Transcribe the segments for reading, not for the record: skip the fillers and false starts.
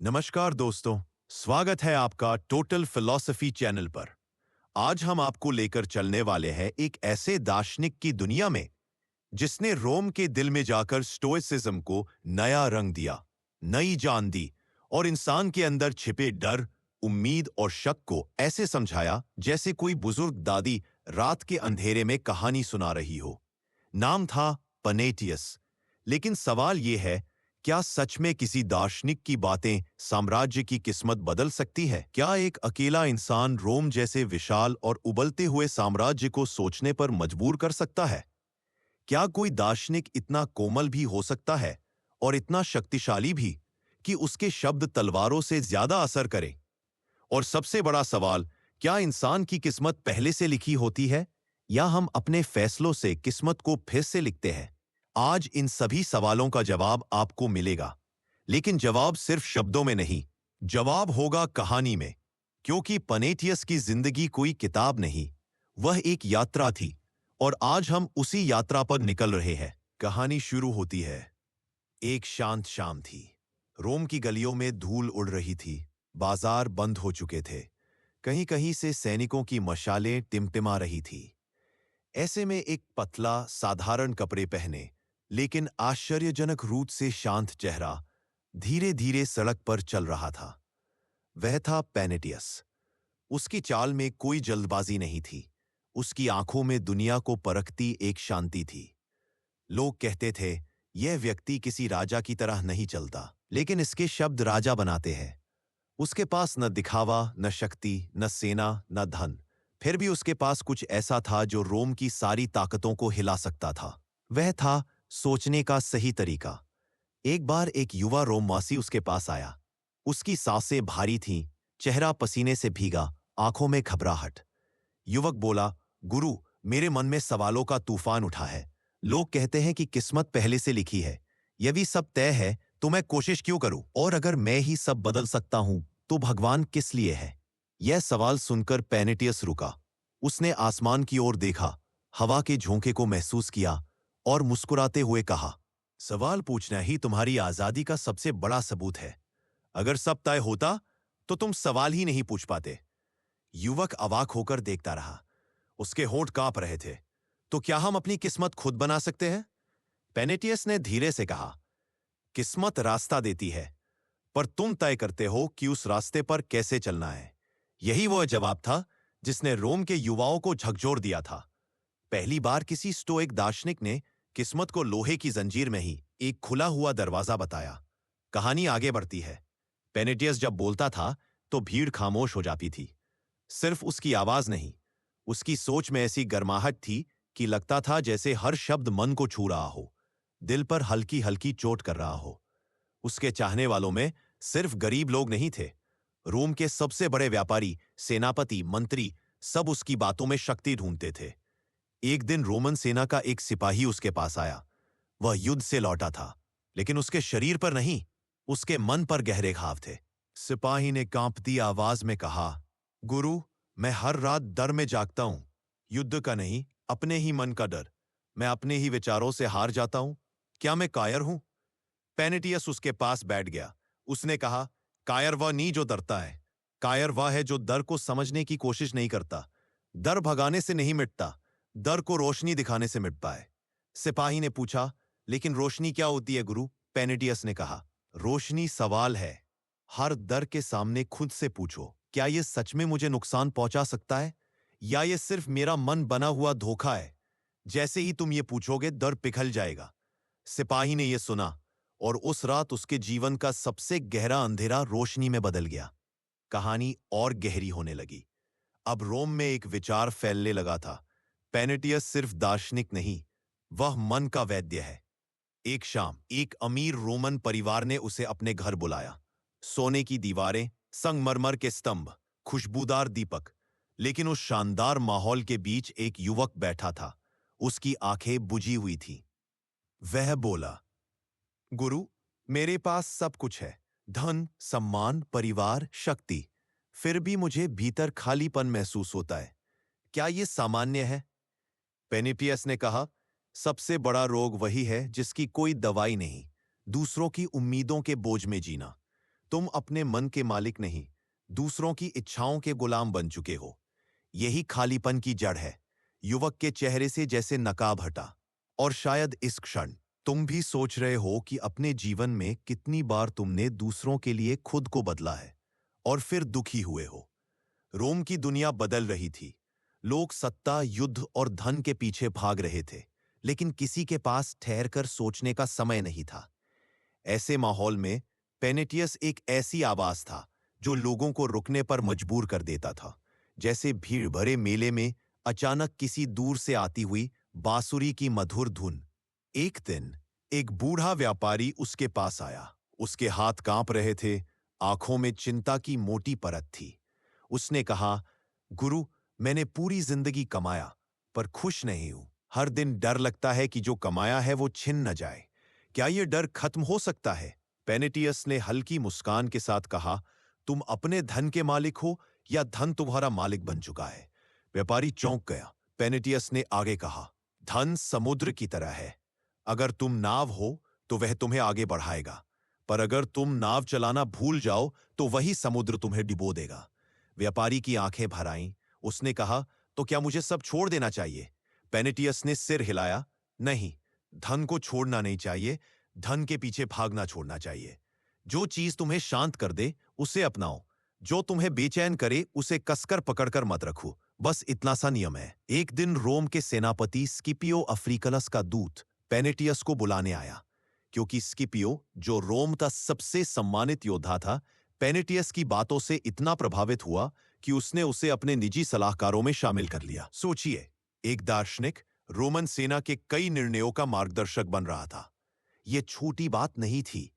नमस्कार दोस्तों, स्वागत है आपका टोटल फिलॉसफी चैनल पर। आज हम आपको लेकर चलने वाले हैं एक ऐसे दार्शनिक की दुनिया में जिसने रोम के दिल में जाकर स्टोइसिज्म को नया रंग दिया, नई जान दी और इंसान के अंदर छिपे डर, उम्मीद और शक को ऐसे समझाया जैसे कोई बुजुर्ग दादी रात के अंधेरे में कहानी सुना रही हो। नाम था पनेटियस। लेकिन सवाल यह है, क्या सच में किसी दार्शनिक की बातें साम्राज्य की किस्मत बदल सकती है? क्या एक अकेला इंसान रोम जैसे विशाल और उबलते हुए साम्राज्य को सोचने पर मजबूर कर सकता है? क्या कोई दार्शनिक इतना कोमल भी हो सकता है और इतना शक्तिशाली भी कि उसके शब्द तलवारों से ज्यादा असर करें? और सबसे बड़ा सवाल, क्या इंसान की किस्मत पहले से लिखी होती है या हम अपने फैसलों से किस्मत को फिर से लिखते हैं? आज इन सभी सवालों का जवाब आपको मिलेगा, लेकिन जवाब सिर्फ शब्दों में नहीं, जवाब होगा कहानी में। क्योंकि पनेटियस की जिंदगी कोई किताब नहीं, वह एक यात्रा थी और आज हम उसी यात्रा पर निकल रहे हैं। कहानी शुरू होती है। एक शांत शाम थी। रोम की गलियों में धूल उड़ रही थी, बाजार बंद हो चुके थे, कहीं कहीं से सैनिकों की मशालें टिमटिमा रही थी। ऐसे में एक पतला साधारण कपड़े पहने लेकिन आश्चर्यजनक रूप से शांत चेहरा धीरे धीरे सड़क पर चल रहा था। वह था पेनेटियस। उसकी चाल में कोई जल्दबाजी नहीं थी, उसकी आंखों में दुनिया को परखती एक शांति थी। लोग कहते थे, यह व्यक्ति किसी राजा की तरह नहीं चलता, लेकिन इसके शब्द राजा बनाते हैं। उसके पास न दिखावा, न शक्ति, न सेना, न धन, फिर भी उसके पास कुछ ऐसा था जो रोम की सारी ताकतों को हिला सकता था। वह था सोचने का सही तरीका। एक बार एक युवा रोमवासी उसके पास आया। उसकी सांसें भारी थीं, चेहरा पसीने से भीगा, आंखों में घबराहट। युवक बोला, गुरु, मेरे मन में सवालों का तूफान उठा है। लोग कहते हैं कि किस्मत पहले से लिखी है। यदि सब तय है तो मैं कोशिश क्यों करूं? और अगर मैं ही सब बदल सकता हूं तो भगवान किस लिए है? यह सवाल सुनकर पेनेटियस रुका। उसने आसमान की ओर देखा, हवा के झोंके को महसूस किया और मुस्कुराते हुए कहा, सवाल पूछना ही तुम्हारी आजादी का सबसे बड़ा सबूत है। अगर सब तय होता तो तुम सवाल ही नहीं पूछ पाते। युवक अवाक होकर देखता रहा। उसके होंठ कांप रहे थे। तो क्या हम अपनी किस्मत खुद बना सकते हैं? पेनेटियस ने धीरे से कहा, किस्मत रास्ता देती है, पर तुम तय करते हो कि उस रास्ते पर कैसे चलना है। यही वह जवाब था जिसने रोम के युवाओं को झकझोर दिया था। पहली बार किसी स्टोइक दार्शनिक ने किस्मत को लोहे की जंजीर में ही एक खुला हुआ दरवाजा बताया। कहानी आगे बढ़ती है। पेनेटियस जब बोलता था तो भीड़ खामोश हो जाती थी। सिर्फ उसकी आवाज नहीं, उसकी सोच में ऐसी गर्माहट थी कि लगता था जैसे हर शब्द मन को छू रहा हो, दिल पर हल्की हल्की चोट कर रहा हो। उसके चाहने वालों में सिर्फ गरीब लोग नहीं थे। रोम के सबसे बड़े व्यापारी, सेनापति, मंत्री, सब उसकी बातों में शक्ति ढूंढते थे। एक दिन रोमन सेना का एक सिपाही उसके पास आया। वह युद्ध से लौटा था, लेकिन उसके शरीर पर नहीं, उसके मन पर गहरे घाव थे। सिपाही ने कांपती आवाज में कहा, गुरु, मैं हर रात डर में जागता हूं। युद्ध का नहीं, अपने ही मन का डर। मैं अपने ही विचारों से हार जाता हूं। क्या मैं कायर हूं? पेनेटियस उसके पास बैठ गया। उसने कहा, कायर वह नहीं जो डरता है। कायर वह है जो डर को समझने की कोशिश नहीं करता। डर भगाने से नहीं मिटता, डर को रोशनी दिखाने से मिटता है। सिपाही ने पूछा, लेकिन रोशनी क्या होती है गुरु? पेनेटियस ने कहा, रोशनी सवाल है। हर डर के सामने खुद से पूछो, क्या यह सच में मुझे नुकसान पहुंचा सकता है या यह सिर्फ मेरा मन बना हुआ धोखा है? जैसे ही तुम ये पूछोगे, डर पिघल जाएगा। सिपाही ने यह सुना और उस रात उसके जीवन का सबसे गहरा अंधेरा रोशनी में बदल गया। कहानी और गहरी होने लगी। अब रोम में एक विचार फैलने लगा था, पेनेटियस सिर्फ दार्शनिक नहीं, वह मन का वैद्य है। एक शाम एक अमीर रोमन परिवार ने उसे अपने घर बुलाया। सोने की दीवारें, संगमरमर के स्तंभ, खुशबूदार दीपक। लेकिन उस शानदार माहौल के बीच एक युवक बैठा था। उसकी आंखें बुझी हुई थी। वह बोला, गुरु, मेरे पास सब कुछ है, धन, सम्मान, परिवार, शक्ति। फिर भी मुझे भीतर खालीपन महसूस होता है। क्या यह सामान्य है? पेनेटियस ने कहा, सबसे बड़ा रोग वही है जिसकी कोई दवाई नहीं, दूसरों की उम्मीदों के बोझ में जीना। तुम अपने मन के मालिक नहीं, दूसरों की इच्छाओं के गुलाम बन चुके हो। यही खालीपन की जड़ है। युवक के चेहरे से जैसे नकाब हटा। और शायद इस क्षण तुम भी सोच रहे हो कि अपने जीवन में कितनी बार तुमने दूसरों के लिए खुद को बदला है और फिर दुखी हुए हो। रोम की दुनिया बदल रही थी। लोग सत्ता, युद्ध और धन के पीछे भाग रहे थे, लेकिन किसी के पास ठहरकर सोचने का समय नहीं था। ऐसे माहौल में पेनेटियस एक ऐसी आवाज था जो लोगों को रुकने पर मजबूर कर देता था, जैसे भीड़ भरे मेले में अचानक किसी दूर से आती हुई बांसुरी की मधुर धुन। एक दिन एक बूढ़ा व्यापारी उसके पास आया। उसके हाथ कांप रहे थे, आंखों में चिंता की मोटी परत थी। उसने कहा, गुरु, मैंने पूरी जिंदगी कमाया, पर खुश नहीं हूं। हर दिन डर लगता है कि जो कमाया है वो छिन न जाए। क्या यह डर खत्म हो सकता है? पेनेटियस ने हल्की मुस्कान के साथ कहा, तुम अपने धन के मालिक हो या धन तुम्हारा मालिक बन चुका है? व्यापारी चौंक गया। पेनेटियस ने आगे कहा, धन समुद्र की तरह है। अगर तुम नाव हो तो वह तुम्हें आगे बढ़ाएगा, पर अगर तुम नाव चलाना भूल जाओ तो वही समुद्र तुम्हें डिबो देगा। व्यापारी की आंखें भर आईं। उसने कहा, तो क्या मुझे सब छोड़ देना चाहिए? पेनेटियस ने सिर हिलाया, नहीं, धन को छोड़ना नहीं चाहिए, धन के पीछे भागना छोड़ना चाहिए। जो चीज तुम्हें शांत कर दे उसे अपनाओ, जो तुम्हें बेचैन करे उसे कसकर पकड़कर मत रखो। बस इतना सा नियम है। एक दिन रोम के सेनापति स्किपियो अफ्रीकलस का दूत पेनेटियस को बुलाने आया, क्योंकि स्किपियो, जो रोम का सबसे सम्मानित योद्धा था, पेनेटियस की बातों से इतना प्रभावित हुआ कि उसने उसे अपने निजी सलाहकारों में शामिल कर लिया। सोचिए, एक दार्शनिक रोमन सेना के कई निर्णयों का मार्गदर्शक बन रहा था। यह छोटी बात नहीं थी।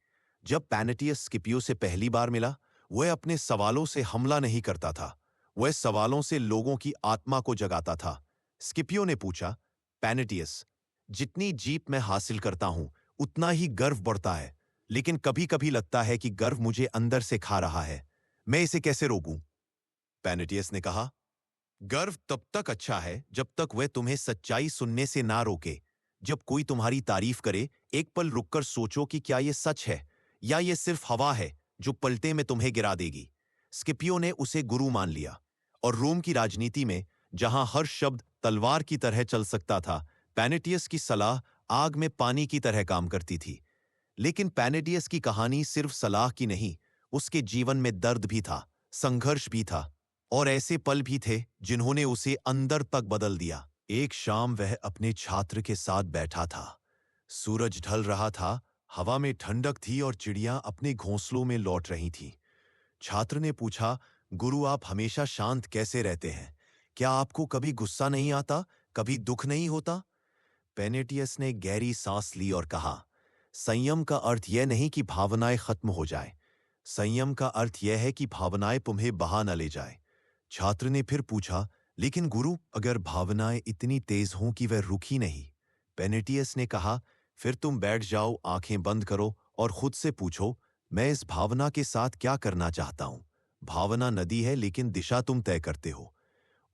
जब पेनेटियस स्किपियो से पहली बार मिला, वह अपने सवालों से हमला नहीं करता था, वह सवालों से लोगों की आत्मा को जगाता था। स्किपियो ने पूछा, पेनेटियस, जितनी जीत मैं हासिल करता हूं उतना ही गर्व बढ़ता है, लेकिन कभी कभी लगता है कि गर्व मुझे अंदर से खा रहा है। मैं इसे कैसे रोकूं? पेनेटियस ने कहा, गर्व तब तक अच्छा है जब तक वह तुम्हें सच्चाई सुनने से ना रोके। जब कोई तुम्हारी तारीफ करे, एक पल रुककर सोचो कि क्या यह सच है या यह सिर्फ हवा है जो पलटे में तुम्हें गिरा देगी। स्किपियो ने उसे गुरु मान लिया, और रोम की राजनीति में, जहां हर शब्द तलवार की तरह चल सकता था, पेनेटियस की सलाह आग में पानी की तरह काम करती थी। लेकिन पेनेटियस की कहानी सिर्फ सलाह की नहीं, उसके जीवन में दर्द भी था, संघर्ष भी था, और ऐसे पल भी थे जिन्होंने उसे अंदर तक बदल दिया। एक शाम वह अपने छात्र के साथ बैठा था। सूरज ढल रहा था, हवा में ठंडक थी और चिड़ियां अपने घोंसलों में लौट रही थीं। छात्र ने पूछा, गुरु, आप हमेशा शांत कैसे रहते हैं? क्या आपको कभी गुस्सा नहीं आता, कभी दुख नहीं होता? पेनेटियस ने गहरी सांस ली और कहा, संयम का अर्थ यह नहीं कि भावनाएं खत्म हो जाएं। संयम का अर्थ यह है कि भावनाएं तुम्हें बहा न ले जाए। छात्र ने फिर पूछा, लेकिन गुरु, अगर भावनाएं इतनी तेज हों कि वह रुकी नहीं? पेनेटियस ने कहा, फिर तुम बैठ जाओ, आंखें बंद करो और खुद से पूछो, मैं इस भावना के साथ क्या करना चाहता हूं? भावना नदी है, लेकिन दिशा तुम तय करते हो।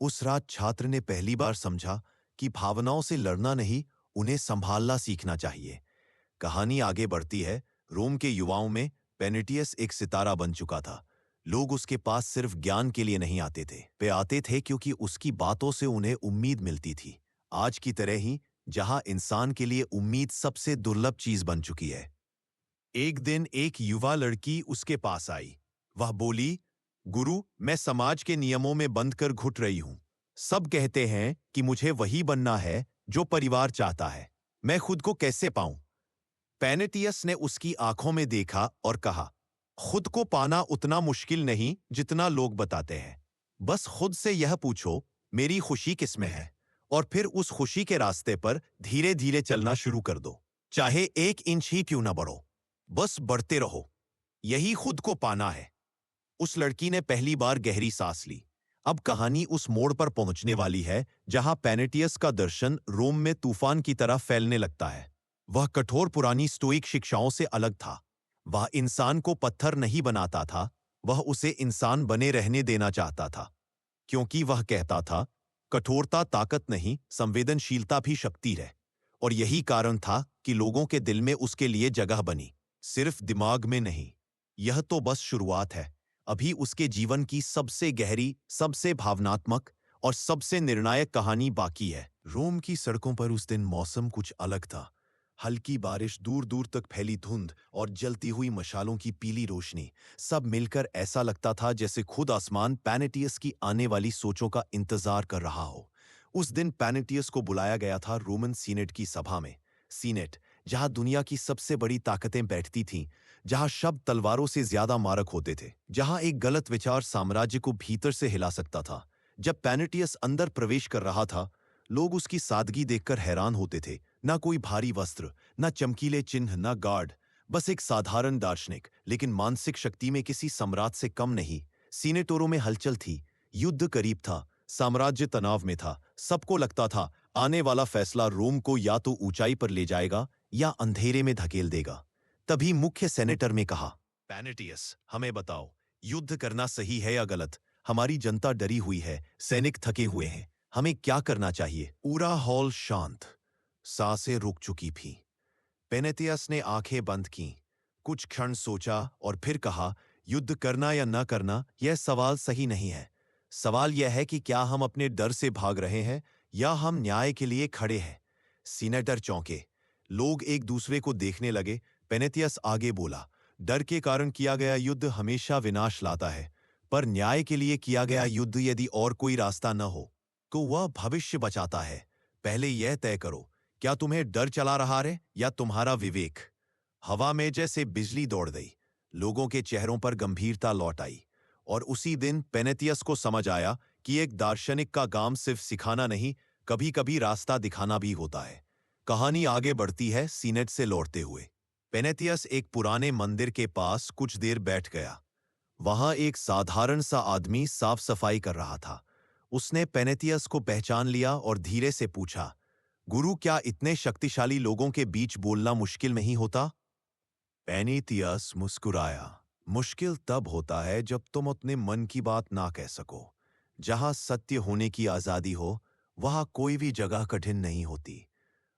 उस रात छात्र ने पहली बार समझा कि भावनाओं से लड़ना नहीं, उन्हें संभालना सीखना चाहिए। कहानी आगे बढ़ती है। रोम के युवाओं में पेनेटियस एक सितारा बन चुका था। लोग उसके पास सिर्फ ज्ञान के लिए नहीं आते थे, वे आते थे क्योंकि उसकी बातों से उन्हें उम्मीद मिलती थी। आज की तरह ही, जहां इंसान के लिए उम्मीद सबसे दुर्लभ चीज बन चुकी है। एक दिन एक युवा लड़की उसके पास आई। वह बोली, गुरु, मैं समाज के नियमों में बंध कर घुट रही हूं। सब कहते हैं कि मुझे वही बनना है जो परिवार चाहता है। मैं खुद को कैसे पाऊं? पेनेटियस ने उसकी आंखों में देखा और कहा, खुद को पाना उतना मुश्किल नहीं जितना लोग बताते हैं। बस खुद से यह पूछो, मेरी खुशी किसमें है? और फिर उस खुशी के रास्ते पर धीरे धीरे चलना शुरू कर दो। चाहे 1 इंच ही क्यों ना बढ़ो, बस बढ़ते रहो। यही खुद को पाना है। उस लड़की ने पहली बार गहरी सांस ली। अब कहानी उस मोड़ पर पहुंचने वाली है जहां पेनेटियस का दर्शन रोम में तूफान की तरह फैलने लगता है। वह कठोर पुरानी स्टोइक शिक्षाओं से अलग था। वह इंसान को पत्थर नहीं बनाता था, वह उसे इंसान बने रहने देना चाहता था। क्योंकि वह कहता था, कठोरता ताकत नहीं, संवेदनशीलता भी शक्ति है। और यही कारण था कि लोगों के दिल में उसके लिए जगह बनी, सिर्फ दिमाग में नहीं। यह तो बस शुरुआत है। अभी उसके जीवन की सबसे गहरी, सबसे भावनात्मक और सबसे निर्णायक कहानी बाकी है। रोम की सड़कों पर उस दिन मौसम कुछ अलग था। हल्की बारिश, दूर दूर तक फैली धुंध और जलती हुई मशालों की पीली रोशनी, सब मिलकर ऐसा लगता था जैसे खुद आसमान पैनेटियस की आने वाली सोचों का इंतजार कर रहा हो। उस दिन पैनेटियस को बुलाया गया था रोमन सीनेट की सभा में। सीनेट, जहां दुनिया की सबसे बड़ी ताकतें बैठती थीं, जहां शब्द तलवारों से ज्यादा मारक होते थे, जहां एक गलत विचार साम्राज्य को भीतर से हिला सकता था। जब पैनेटियस अंदर प्रवेश कर रहा था, लोग उसकी सादगी देखकर हैरान होते थे। ना कोई भारी वस्त्र, ना चमकीले चिन्ह, ना गार्ड, बस एक साधारण दार्शनिक, लेकिन मानसिक शक्ति में किसी सम्राट से कम नहीं। सीनेटोरों में हलचल थी, युद्ध करीब था, साम्राज्य तनाव में था। सबको लगता था आने वाला फैसला रोम को या तो ऊंचाई पर ले जाएगा या अंधेरे में धकेल देगा। तभी मुख्य सेनेटर ने कहा, पैनेटियस, हमें बताओ, युद्ध करना सही है या गलत? हमारी जनता डरी हुई है, सैनिक थके हुए हैं, हमें क्या करना चाहिए? पूरा हॉल शांत, सांसें रुक चुकी थीं। पेनेतियस ने आंखें बंद की, कुछ क्षण सोचा और फिर कहा, युद्ध करना या न करना, यह सवाल सही नहीं है। सवाल यह है कि क्या हम अपने डर से भाग रहे हैं या हम न्याय के लिए खड़े हैं। सीनेटर चौंके, लोग एक दूसरे को देखने लगे। पेनेतियस आगे बोला, डर के कारण किया गया युद्ध हमेशा विनाश लाता है, पर न्याय के लिए किया गया युद्ध यदि और कोई रास्ता न हो तो वह भविष्य बचाता है। पहले यह तय करो, क्या तुम्हें डर चला रहा है या तुम्हारा विवेक? हवा में जैसे बिजली दौड़ गई, लोगों के चेहरों पर गंभीरता लौट आई। और उसी दिन पेनेतियस को समझ आया कि एक दार्शनिक का काम सिर्फ सिखाना नहीं, कभी कभी रास्ता दिखाना भी होता है। कहानी आगे बढ़ती है। सीनेट से लौटते हुए पेनेतियस एक पुराने मंदिर के पास कुछ देर बैठ गया। वहां एक साधारण सा आदमी साफ सफाई कर रहा था। उसने पेनेतियस को पहचान लिया और धीरे से पूछा, गुरु, क्या इतने शक्तिशाली लोगों के बीच बोलना मुश्किल नहीं होता? पेनेतियस मुस्कुराया, मुश्किल तब होता है जब तुम अपने मन की बात ना कह सको। जहां सत्य होने की आजादी हो, वहां कोई भी जगह कठिन नहीं होती।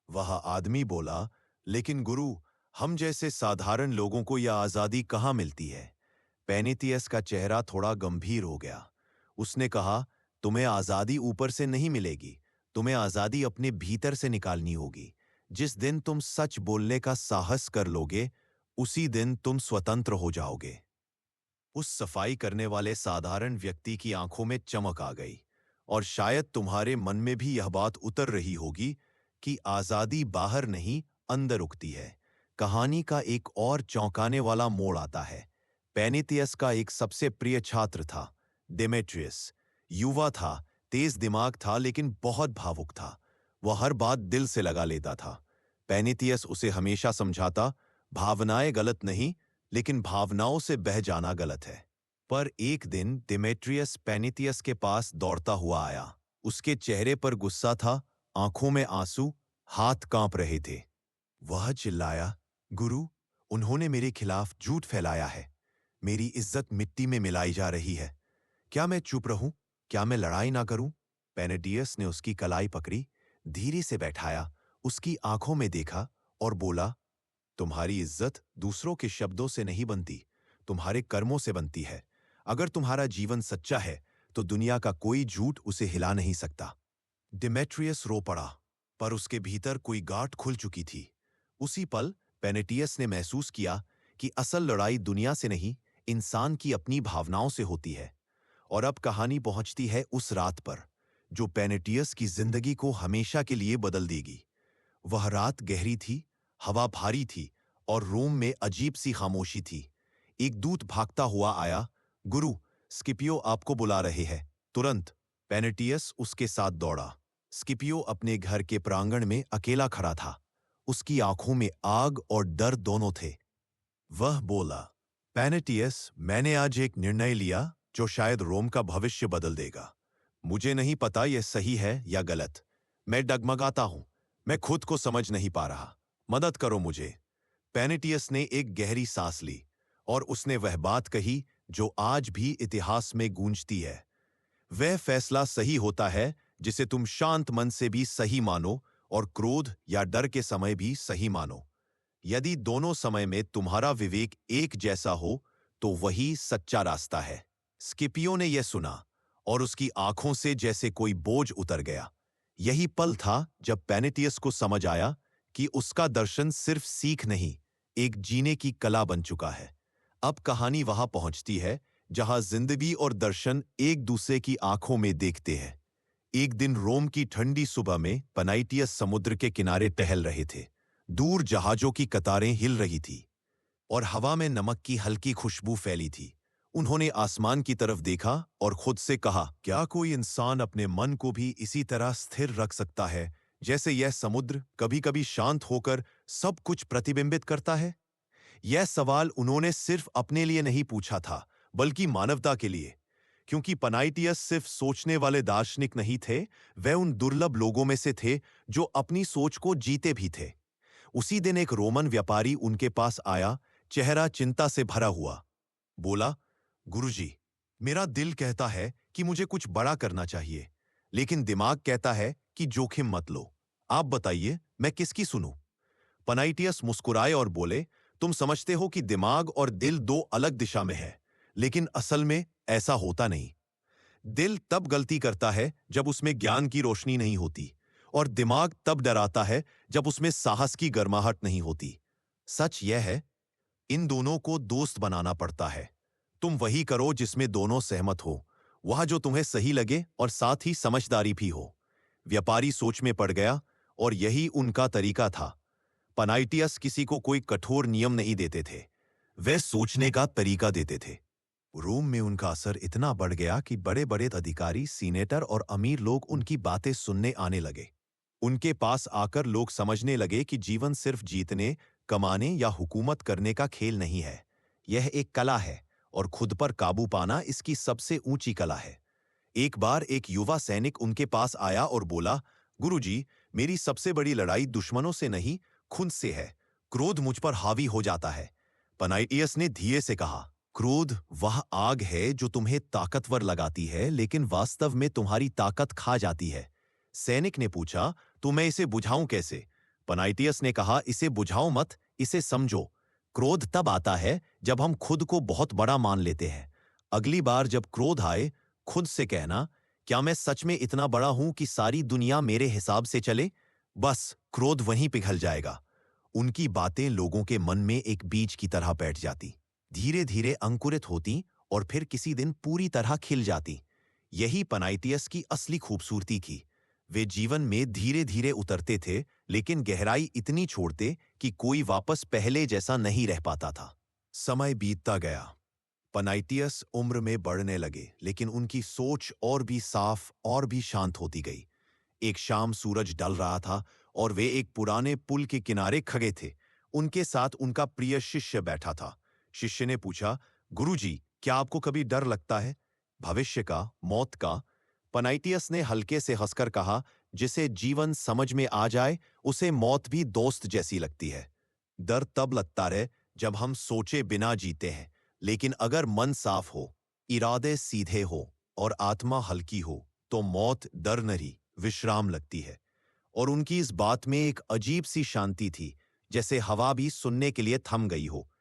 वह आदमी बोला, लेकिन गुरु, हम जैसे साधारण लोगों को यह आजादी कहाँ मिलती है? पेनेतियस का चेहरा थोड़ा गंभीर हो गया। उसने कहा, तुम्हें आजादी ऊपर से नहीं मिलेगी, तुम्हें आजादी अपने भीतर से निकालनी होगी। जिस दिन तुम सच बोलने का साहस कर लोगे, उसी दिन तुम स्वतंत्र हो जाओगे। उस सफाई करने वाले साधारण व्यक्ति की आंखों में चमक आ गई। और शायद तुम्हारे मन में भी यह बात उतर रही होगी कि आजादी बाहर नहीं, अंदर उगती है। कहानी का एक और चौंकाने वाला मोड़ आता है। पेनेतियस का एक सबसे प्रिय छात्र था, डेमेट्रियस। युवा था, तेज दिमाग था, लेकिन बहुत भावुक था। वह हर बात दिल से लगा लेता था। पेनेतियस उसे हमेशा समझाता, भावनाएं गलत नहीं, लेकिन भावनाओं से बह जाना गलत है। पर एक दिन डेमेट्रियस पेनेतियस के पास दौड़ता हुआ आया। उसके चेहरे पर गुस्सा था, आंखों में आंसू, हाथ कांप रहे थे। वह चिल्लाया, गुरु, उन्होंने मेरे खिलाफ झूठ फैलाया है। मेरी इज्जत मिट्टी में मिलाई जा रही है। क्या मैं चुप रहूं? क्या मैं लड़ाई ना करूं? पेनेटियस ने उसकी कलाई पकड़ी, धीरे से बैठाया, उसकी आंखों में देखा और बोला, तुम्हारी इज्जत दूसरों के शब्दों से नहीं बनती, तुम्हारे कर्मों से बनती है। अगर तुम्हारा जीवन सच्चा है तो दुनिया का कोई झूठ उसे हिला नहीं सकता। डिमेट्रियस रो पड़ा, पर उसके भीतर कोई गांठ खुल चुकी थी। उसी पल पेनेटियस ने महसूस किया कि असल लड़ाई दुनिया से नहीं, इंसान की अपनी भावनाओं से होती है। और अब कहानी पहुंचती है उस रात पर, जो पेनेटियस की जिंदगी को हमेशा के लिए बदल देगी। वह रात गहरी थी, हवा भारी थी और रोम में अजीब सी खामोशी थी। एक दूत भागता हुआ आया, गुरु, स्किपियो आपको बुला रहे हैं, तुरंत। पेनेटियस उसके साथ दौड़ा। स्किपियो अपने घर के प्रांगण में अकेला खड़ा था। उसकी आंखों में आग और डर दोनों थे। वह बोला, पेनेटियस, मैंने आज एक निर्णय लिया जो शायद रोम का भविष्य बदल देगा। मुझे नहीं पता यह सही है या गलत। मैं डगमगाता हूं, मैं खुद को समझ नहीं पा रहा। मदद करो मुझे। पेनेटियस ने एक गहरी सांस ली और उसने वह बात कही जो आज भी इतिहास में गूंजती है। वह फैसला सही होता है जिसे तुम शांत मन से भी सही मानो और क्रोध या डर के समय भी सही मानो। यदि दोनों समय में तुम्हारा विवेक एक जैसा हो तो वही सच्चा रास्ता है। स्किपियो ने यह सुना और उसकी आंखों से जैसे कोई बोझ उतर गया। यही पल था जब पेनेटियस को समझ आया कि उसका दर्शन सिर्फ सीख नहीं, एक जीने की कला बन चुका है। अब कहानी वहां पहुंचती है जहां जिंदगी और दर्शन एक दूसरे की आंखों में देखते हैं। एक दिन रोम की ठंडी सुबह में पनाइटियस समुद्र के किनारे टहल रहे थे। दूर जहाजों की कतारें हिल रही थी और हवा में नमक की हल्की खुशबू फैली थी। उन्होंने आसमान की तरफ देखा और खुद से कहा, क्या कोई इंसान अपने मन को भी इसी तरह स्थिर रख सकता है जैसे यह समुद्र कभी-कभी शांत होकर सब कुछ प्रतिबिंबित करता है? यह सवाल उन्होंने सिर्फ अपने लिए नहीं पूछा था, बल्कि मानवता के लिए। क्योंकि पनाइटियस सिर्फ सोचने वाले दार्शनिक नहीं थे, वह उन दुर्लभ लोगों में से थे जो अपनी सोच को जीते भी थे। उसी दिन एक रोमन व्यापारी उनके पास आया, चेहरा चिंता से भरा हुआ। बोला, गुरुजी, मेरा दिल कहता है कि मुझे कुछ बड़ा करना चाहिए, लेकिन दिमाग कहता है कि जोखिम मत लो। आप बताइए, मैं किसकी सुनूं? पनाइटियस मुस्कुराए और बोले, तुम समझते हो कि दिमाग और दिल दो अलग दिशा में है, लेकिन असल में ऐसा होता नहीं। दिल तब गलती करता है जब उसमें ज्ञान की रोशनी नहीं होती, और दिमाग तब डराता है जब उसमें साहस की गर्माहट नहीं होती। सच यह है, इन दोनों को दोस्त बनाना पड़ता है। तुम वही करो जिसमें दोनों सहमत हो, वह जो तुम्हें सही लगे और साथ ही समझदारी भी हो। व्यापारी सोच में पड़ गया, और यही उनका तरीका था। पनाइटियस किसी को कोई कठोर नियम नहीं देते थे, वे सोचने का तरीका देते थे। रोम में उनका असर इतना बढ़ गया कि बड़े बड़े अधिकारी, सीनेटर और अमीर लोग उनकी बातें सुनने आने लगे। उनके पास आकर लोग समझने लगे कि जीवन सिर्फ जीतने, कमाने या हुकूमत करने का खेल नहीं है। यह एक कला है, और खुद पर काबू पाना इसकी सबसे ऊंची कला है। एक बार एक युवा सैनिक उनके पास आया और बोला, गुरुजी, मेरी सबसे बड़ी लड़ाई दुश्मनों से नहीं, खुद से है। क्रोध मुझ पर हावी हो जाता है। पनाइटियस ने धीरे से कहा, क्रोध वह आग है जो तुम्हें ताकतवर लगाती है, लेकिन वास्तव में तुम्हारी ताकत खा जाती है। सैनिक ने पूछा, तो मैं इसे बुझाऊं कैसे? पनाइटियस ने कहा, इसे बुझाओ मत, इसे समझो। क्रोध तब आता है जब हम खुद को बहुत बड़ा मान लेते हैं। अगली बार जब क्रोध आए, खुद से कहना, क्या मैं सच में इतना बड़ा हूं कि सारी दुनिया मेरे हिसाब से चले? बस क्रोध वहीं पिघल जाएगा। उनकी बातें लोगों के मन में एक बीज की तरह बैठ जाती, धीरे धीरे अंकुरित होती और फिर किसी दिन पूरी तरह खिल जाती। यही पनाइटियस की असली खूबसूरती थी। वे जीवन में धीरे धीरे उतरते थे, लेकिन गहराई इतनी छोड़ते कि कोई वापस पहले जैसा नहीं रह पाता था। समय बीतता गया। पनाइटियस उम्र में बढ़ने लगे, लेकिन उनकी सोच और भी साफ और भी शांत होती गई। एक शाम सूरज ढल रहा था और वे एक पुराने पुल के किनारे खड़े थे। उनके साथ उनका प्रिय शिष्य बैठा था। शिष्य ने पूछा, गुरुजी, क्या आपको कभी डर लगता है? भविष्य का, मौत का? पनाइटियस ने हल्के से हंसकर कहा, जिसे जीवन समझ में आ जाए उसे मौत भी दोस्त जैसी लगती है। डर तब लगता है जब हम सोचे बिना जीते हैं, लेकिन अगर मन साफ हो, इरादे सीधे हो और आत्मा हल्की हो, तो मौत डर नहीं, विश्राम लगती है। और उनकी इस बात में एक अजीब सी शांति थी, जैसे हवा भी सुनने के लिए थम गई हो।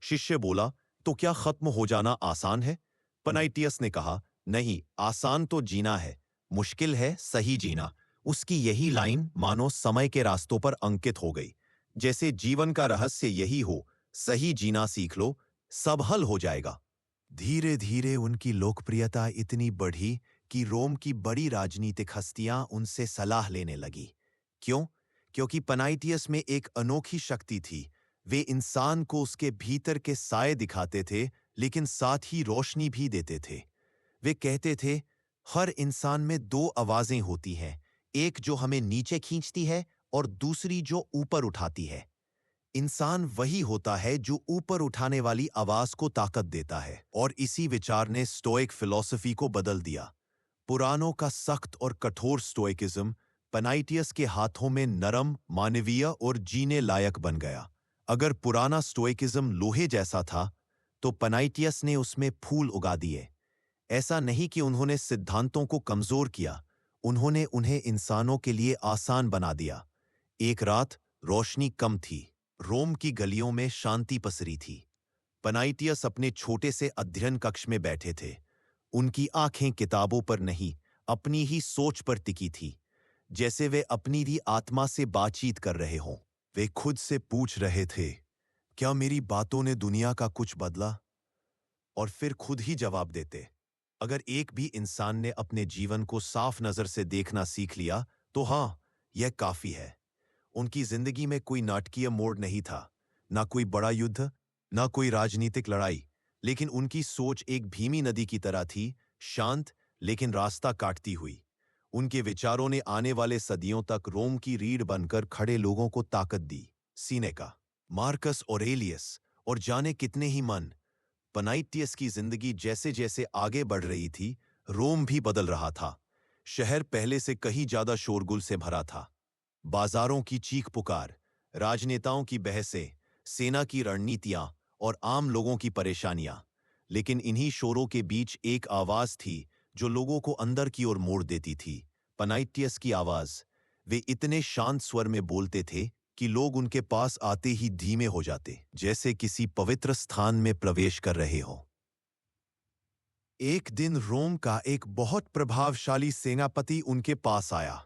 शिष्य बोला, तो क्या खत्म हो जाना आसान है? पनाइटियस ने कहा, नहीं, आसान तो जीना है, मुश्किल है सही जीना। उसकी यही लाइन मानो समय के रास्तों पर अंकित हो गई। जैसे जीवन का रहस्य यही हो, सही जीना सीख लो, सब हल हो जाएगा। धीरे धीरे उनकी लोकप्रियता इतनी बढ़ी कि रोम की बड़ी राजनीतिक हस्तियां उनसे सलाह लेने लगी। क्यों? क्योंकि पनाइटियस में एक अनोखी शक्ति थी। वे इंसान को उसके भीतर के साए दिखाते थे, लेकिन साथ ही रोशनी भी देते थे। वे कहते थे, हर इंसान में दो आवाजें होती हैं, एक जो हमें नीचे खींचती है और दूसरी जो ऊपर उठाती है। इंसान वही होता है जो ऊपर उठाने वाली आवाज को ताकत देता है। और इसी विचार ने स्टोइक फिलॉसफी को बदल दिया। पुरानों का सख्त और कठोर स्टोइकिज्म पनाइटियस के हाथों में नरम, मानवीय और जीने लायक बन गया। अगर पुराना स्टोइकिज्म लोहे जैसा था, तो पनाइटियस ने उसमें फूल उगा दिए। ऐसा नहीं कि उन्होंने सिद्धांतों को कमजोर किया, उन्होंने उन्हें इंसानों के लिए आसान बना दिया। एक रात रोशनी कम थी, रोम की गलियों में शांति पसरी थी। पनाइटियस अपने छोटे से अध्ययन कक्ष में बैठे थे। उनकी आंखें किताबों पर नहीं, अपनी ही सोच पर टिकी थी, जैसे वे अपनी ही आत्मा से बातचीत कर रहे हों। वे खुद से पूछ रहे थे, क्या मेरी बातों ने दुनिया का कुछ बदला? और फिर खुद ही जवाब देते, अगर एक भी इंसान ने अपने जीवन को साफ नजर से देखना सीख लिया तो हाँ, यह काफी है। उनकी जिंदगी में कोई नाटकीय मोड़ नहीं था, ना कोई बड़ा युद्ध, ना कोई राजनीतिक लड़ाई, लेकिन उनकी सोच एक भीमी नदी की तरह थी, शांत लेकिन रास्ता काटती हुई। उनके विचारों ने आने वाले सदियों तक रोम की रीढ़ बनकर खड़े लोगों को ताकत दी। सीनेका, मार्कस ऑरेलियस और जाने कितने ही मन। पनाइटियस की जिंदगी जैसे जैसे आगे बढ़ रही थी, रोम भी बदल रहा था। शहर पहले से कहीं ज्यादा शोरगुल से भरा था। बाजारों की चीख पुकार, राजनेताओं की बहसें, सेना की रणनीतियां और आम लोगों की परेशानियां। लेकिन इन्हीं शोरों के बीच एक आवाज थी जो लोगों को अंदर की ओर मोड़ देती थी। पनाइटियस की आवाज। वे इतने शांत स्वर में बोलते थे कि लोग उनके पास आते ही धीमे हो जाते, जैसे किसी पवित्र स्थान में प्रवेश कर रहे हो। एक दिन रोम का एक बहुत प्रभावशाली सेनापति उनके पास आया।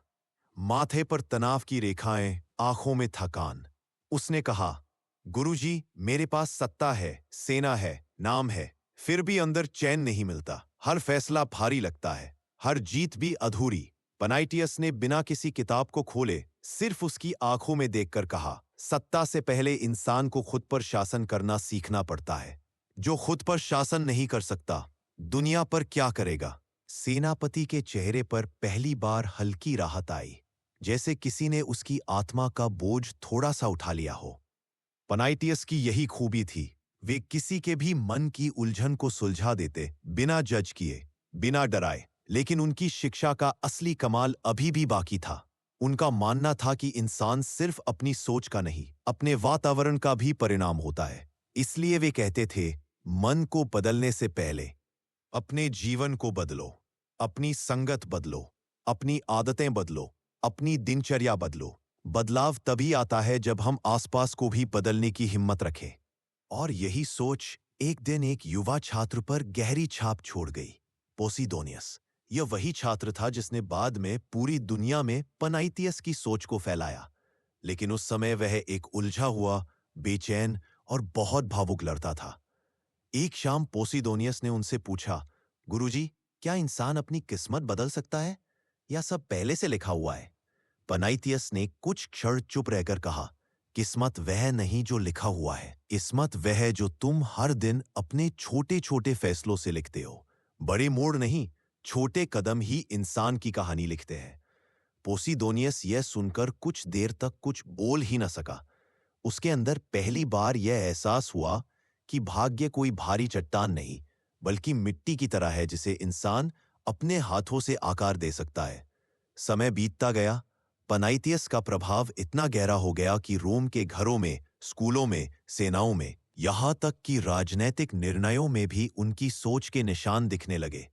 माथे पर तनाव की रेखाएं, आंखों में थकान। उसने कहा, गुरुजी, मेरे पास सत्ता है, सेना है, नाम है, फिर भी अंदर चैन नहीं मिलता। हर फैसला भारी लगता है, हर जीत भी अधूरी। पनाइटियस ने बिना किसी किताब को खोले सिर्फ उसकी आंखों में देखकर कहा, सत्ता से पहले इंसान को खुद पर शासन करना सीखना पड़ता है। जो खुद पर शासन नहीं कर सकता, दुनिया पर क्या करेगा? सेनापति के चेहरे पर पहली बार हल्की राहत आई, जैसे किसी ने उसकी आत्मा का बोझ थोड़ा सा उठा लिया हो। पनाइटियस की यही खूबी थी, वे किसी के भी मन की उलझन को सुलझा देते, बिना जज किए, बिना डराए। लेकिन उनकी शिक्षा का असली कमाल अभी भी बाकी था। उनका मानना था कि इंसान सिर्फ अपनी सोच का नहीं, अपने वातावरण का भी परिणाम होता है। इसलिए वे कहते थे, मन को बदलने से पहले अपने जीवन को बदलो, अपनी संगत बदलो, अपनी आदतें बदलो, अपनी दिनचर्या बदलो। बदलाव तभी आता है जब हम आसपास को भी बदलने की हिम्मत रखें। और यही सोच एक दिन एक युवा छात्र पर गहरी छाप छोड़ गई। पोसिडोनियस, यह वही छात्र था जिसने बाद में पूरी दुनिया में पनाइटियस की सोच को फैलाया। लेकिन उस समय वह एक उलझा हुआ, बेचैन और बहुत भावुक लड़का था। एक शाम पोसिडोनियस ने उनसे पूछा, गुरुजी, क्या इंसान अपनी किस्मत बदल सकता है या सब पहले से लिखा हुआ है? पनाइटियस ने कुछ क्षण चुप रहकर कहा, किस्मत वह नहीं जो लिखा हुआ है, किस्मत वह है जो तुम हर दिन अपने छोटे छोटे फैसलों से लिखते हो। बड़े मोड़ नहीं, छोटे कदम ही इंसान की कहानी लिखते हैं। पोसिडोनियस यह सुनकर कुछ देर तक कुछ बोल ही न सका। उसके अंदर पहली बार यह एहसास हुआ कि भाग्य कोई भारी चट्टान नहीं, बल्कि मिट्टी की तरह है जिसे इंसान अपने हाथों से आकार दे सकता है। समय बीतता गया, पनाइटियस का प्रभाव इतना गहरा हो गया कि रोम के घरों में, स्कूलों में, सेनाओं में, यहां तक कि राजनैतिक निर्णयों में भी उनकी सोच के निशान दिखने लगे।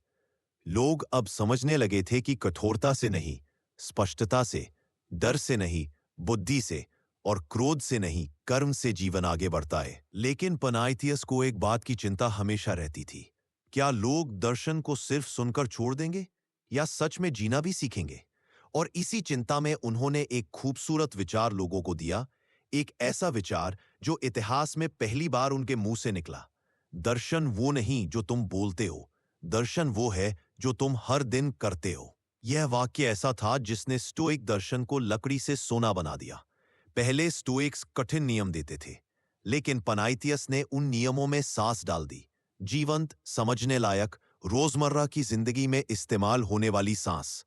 लोग अब समझने लगे थे कि कठोरता से नहीं, स्पष्टता से, डर से नहीं, बुद्धि से और क्रोध से नहीं, कर्म से जीवन आगे बढ़ता है। लेकिन पनाइटियस को एक बात की चिंता हमेशा रहती थी, क्या लोग दर्शन को सिर्फ सुनकर छोड़ देंगे या सच में जीना भी सीखेंगे? और इसी चिंता में उन्होंने एक खूबसूरत विचार लोगों को दिया, एक ऐसा विचार जो इतिहास में पहली बार उनके मुंह से निकला। दर्शन वो नहीं जो तुम बोलते हो, दर्शन वो है जो तुम हर दिन करते हो। यह वाक्य ऐसा था जिसने स्टोइक दर्शन को लकड़ी से सोना बना दिया। पहले स्टोइक्स कठिन नियम देते थे, लेकिन पनाइटियस ने उन नियमों में सांस डाल दी, जीवंत, समझने लायक, रोजमर्रा की जिंदगी में इस्तेमाल होने वाली सांस।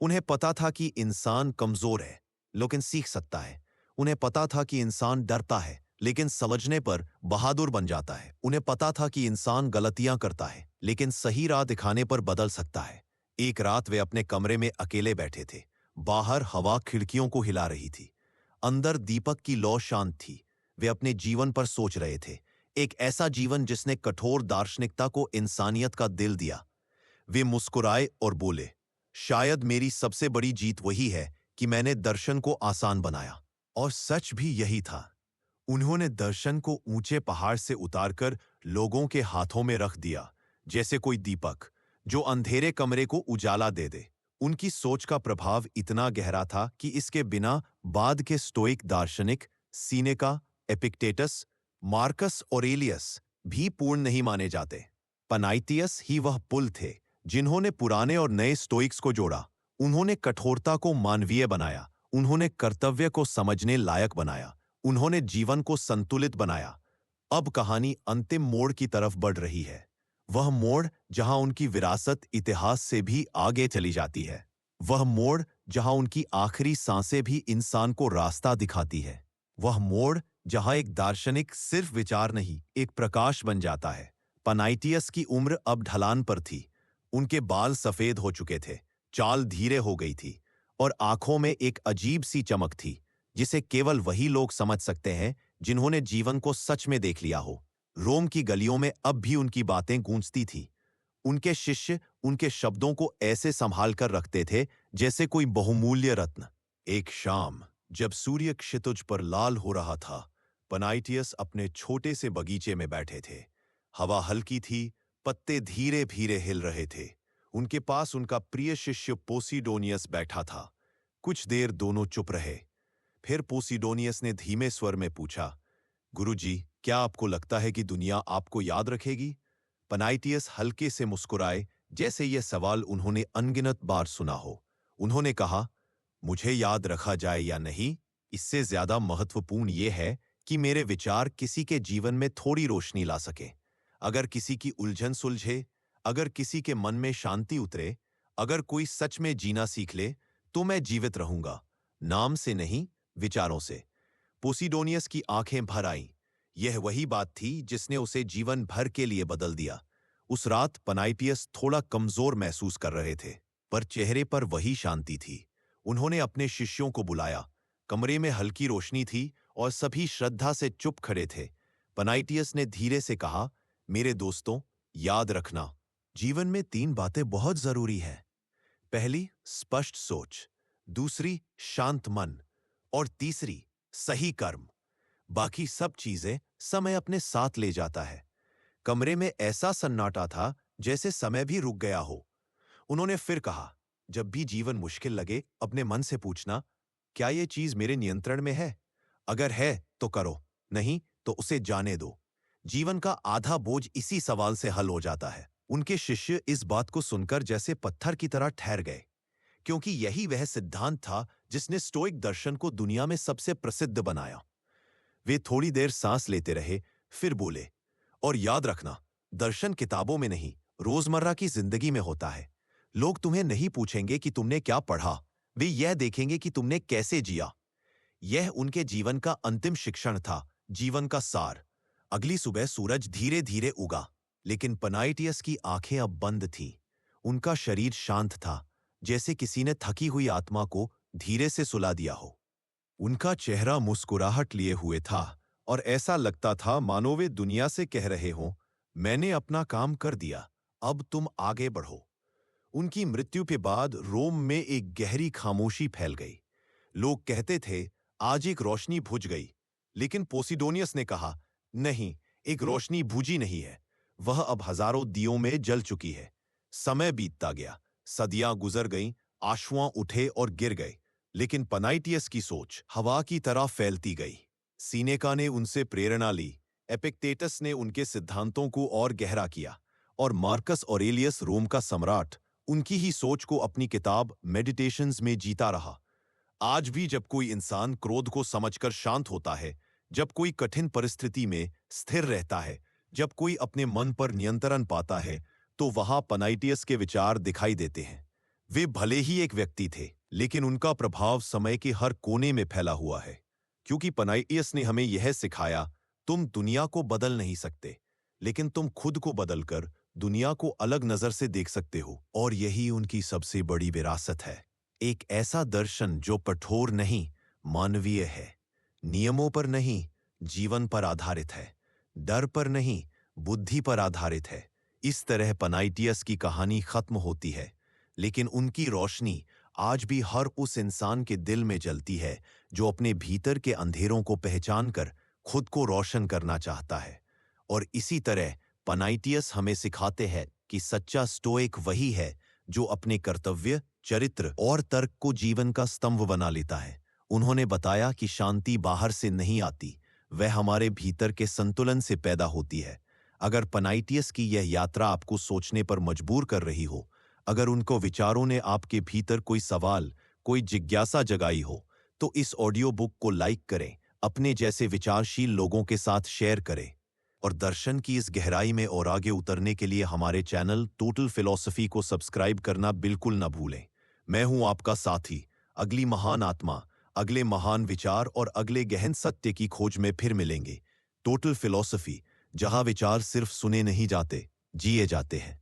उन्हें पता था कि इंसान कमजोर है, लेकिन सीख सकता है। उन्हें पता था कि इंसान डरता है, लेकिन समझने पर बहादुर बन जाता है। उन्हें पता था कि इंसान गलतियां करता है, लेकिन सही राह दिखाने पर बदल सकता है। एक रात वे अपने कमरे में अकेले बैठे थे। बाहर हवा खिड़कियों को हिला रही थी, अंदर दीपक की लौ शांत थी। वे अपने जीवन पर सोच रहे थे, एक ऐसा जीवन जिसने कठोर दार्शनिकता को इंसानियत का दिल दिया। वे मुस्कुराए और बोले, शायद मेरी सबसे बड़ी जीत वही है कि मैंने दर्शन को आसान बनाया। और सच भी यही था। उन्होंने दर्शन को ऊंचे पहाड़ से उतारकर लोगों के हाथों में रख दिया, जैसे कोई दीपक जो अंधेरे कमरे को उजाला दे दे। उनकी सोच का प्रभाव इतना गहरा था कि इसके बिना बाद के स्टोइक दार्शनिक सीनेका, एपिक्टेटस, मार्कस ऑरेलियस भी पूर्ण नहीं माने जाते। पनाइटियस ही वह पुल थे जिन्होंने पुराने और नए स्टोइक्स को जोड़ा। उन्होंने कठोरता को मानवीय बनाया, उन्होंने कर्तव्य को समझने लायक बनाया, उन्होंने जीवन को संतुलित बनाया। अब कहानी अंतिम मोड़ की तरफ बढ़ रही है, वह मोड़ जहां उनकी विरासत इतिहास से भी आगे चली जाती है, वह मोड़ जहां उनकी आखिरी सांसें भी इंसान को रास्ता दिखाती है, वह मोड़ जहां एक दार्शनिक सिर्फ विचार नहीं, एक प्रकाश बन जाता है। पनाइटियस की उम्र अब ढलान पर थी, उनके बाल सफेद हो चुके थे, चाल धीरे हो गई थी और आंखों में एक अजीब सी चमक थी जिसे केवल वही लोग समझ सकते हैं जिन्होंने जीवन को सच में देख लिया हो। रोम की गलियों में अब भी उनकी बातें गूंजती थी। उनके शिष्य उनके शब्दों को ऐसे संभाल कर रखते थे जैसे कोई बहुमूल्य रत्न। एक शाम जब सूर्य क्षितिज पर लाल हो रहा था, पनाइटियस अपने छोटे से बगीचे में बैठे थे। हवा हल्की थी, पत्ते धीरे धीरे हिल रहे थे। उनके पास उनका प्रिय शिष्य पोसिडोनियस बैठा था। कुछ देर दोनों चुप रहे। फिर पोसिडोनियस ने धीमे स्वर में पूछा, गुरुजी, क्या आपको लगता है कि दुनिया आपको याद रखेगी? पनाइटियस हल्के से मुस्कुराए, जैसे यह सवाल उन्होंने अनगिनत बार सुना हो। उन्होंने कहा, मुझे याद रखा जाए या नहीं, इससे ज्यादा महत्वपूर्ण यह है कि मेरे विचार किसी के जीवन में थोड़ी रोशनी ला सके। अगर किसी की उलझन सुलझे, अगर किसी के मन में शांति उतरे, अगर कोई सच में जीना सीख ले, तो मैं जीवित रहूंगा, नाम से नहीं, विचारों से। पोसिडोनियस की आंखें भर आईं। यह वही बात थी जिसने उसे जीवन भर के लिए बदल दिया। उस रात पनाइटियस थोड़ा कमजोर महसूस कर रहे थे, पर चेहरे पर वही शांति थी। उन्होंने अपने शिष्यों को बुलाया। कमरे में हल्की रोशनी थी और सभी श्रद्धा से चुप खड़े थे। पनाइटियस ने धीरे से कहा, मेरे दोस्तों, याद रखना, जीवन में 3 बातें बहुत जरूरी हैं। पहली, स्पष्ट सोच, दूसरी, शांत मन और तीसरी, सही कर्म। बाकी सब चीजें समय अपने साथ ले जाता है। कमरे में ऐसा सन्नाटा था जैसे समय भी रुक गया हो। उन्होंने फिर कहा, जब भी जीवन मुश्किल लगे, अपने मन से पूछना, क्या ये चीज मेरे नियंत्रण में है? अगर है तो करो, नहीं तो उसे जाने दो। जीवन का आधा बोझ इसी सवाल से हल हो जाता है। उनके शिष्य इस बात को सुनकर जैसे पत्थर की तरह ठहर गए, क्योंकि यही वह सिद्धांत था जिसने स्टोइक दर्शन को दुनिया में सबसे प्रसिद्ध बनाया। वे थोड़ी देर सांस लेते रहे, फिर बोले, और याद रखना, दर्शन किताबों में नहीं, रोजमर्रा की जिंदगी में होता है। लोग तुम्हें नहीं पूछेंगे कि तुमने क्या पढ़ा, वे यह देखेंगे कि तुमने कैसे जिया। यह उनके जीवन का अंतिम शिक्षण था, जीवन का सार। अगली सुबह सूरज धीरे धीरे उगा, लेकिन पनाइटियस की आंखें अब बंद थीं। उनका शरीर शांत था, जैसे किसी ने थकी हुई आत्मा को धीरे से सुला दिया हो। उनका चेहरा मुस्कुराहट लिए हुए था और ऐसा लगता था मानो वे दुनिया से कह रहे हों, मैंने अपना काम कर दिया, अब तुम आगे बढ़ो। उनकी मृत्यु के बाद रोम में एक गहरी खामोशी फैल गई। लोग कहते थे, आज एक रोशनी बुझ गई, लेकिन पोसिडोनियस ने कहा, नहीं, एक रोशनी बुझी नहीं है, वह अब हजारों दियों में जल चुकी है। समय बीतता गया, सदियां गुजर गईं, आंसुआं उठे और गिर गए, लेकिन पनाइटियस की सोच हवा की तरह फैलती गई। सीनेका ने उनसे प्रेरणा ली, एपिक्टेटस ने उनके सिद्धांतों को और गहरा किया, और मार्कस ऑरेलियस, रोम का सम्राट, उनकी ही सोच को अपनी किताब मेडिटेशंस में जीता रहा। आज भी जब कोई इंसान क्रोध को समझकर शांत होता है, जब कोई कठिन परिस्थिति में स्थिर रहता है, जब कोई अपने मन पर नियंत्रण पाता है, तो वहां पनाइटियस के विचार दिखाई देते हैं। वे भले ही एक व्यक्ति थे, लेकिन उनका प्रभाव समय के हर कोने में फैला हुआ है, क्योंकि पनाइटियस ने हमें यह सिखाया, तुम दुनिया को बदल नहीं सकते, लेकिन तुम खुद को बदलकर दुनिया को अलग नजर से देख सकते हो। और यही उनकी सबसे बड़ी विरासत है, एक ऐसा दर्शन जो कठोर नहीं, मानवीय है, नियमों पर नहीं, जीवन पर आधारित है, डर पर नहीं, बुद्धि पर आधारित है। इस तरह पनाइटियस की कहानी खत्म होती है, लेकिन उनकी रोशनी आज भी हर उस इंसान के दिल में जलती है जो अपने भीतर के अंधेरों को पहचान कर खुद को रोशन करना चाहता है। और इसी तरह पनाइटियस हमें सिखाते हैं कि सच्चा स्टोइक वही है जो अपने कर्तव्य, चरित्र और तर्क को जीवन का स्तंभ बना लेता है। उन्होंने बताया कि शांति बाहर से नहीं आती, वह हमारे भीतर के संतुलन से पैदा होती है। अगर पनाइटियस की यह यात्रा आपको सोचने पर मजबूर कर रही हो, अगर उनको विचारों ने आपके भीतर कोई सवाल, कोई जिज्ञासा जगाई हो, तो इस ऑडियो बुक को लाइक करें, अपने जैसे विचारशील लोगों के साथ शेयर करें। और दर्शन की इस गहराई में और आगे उतरने के लिए हमारे चैनल टोटल फिलॉसफी को सब्सक्राइब करना बिल्कुल न भूलें। मैं हूं आपका साथी। अगली महान आत्मा, अगले महान विचार और अगले गहन सत्य की खोज में फिर मिलेंगे। टोटल फिलॉसफी, जहां विचार सिर्फ सुने नहीं जाते, जिए जाते हैं।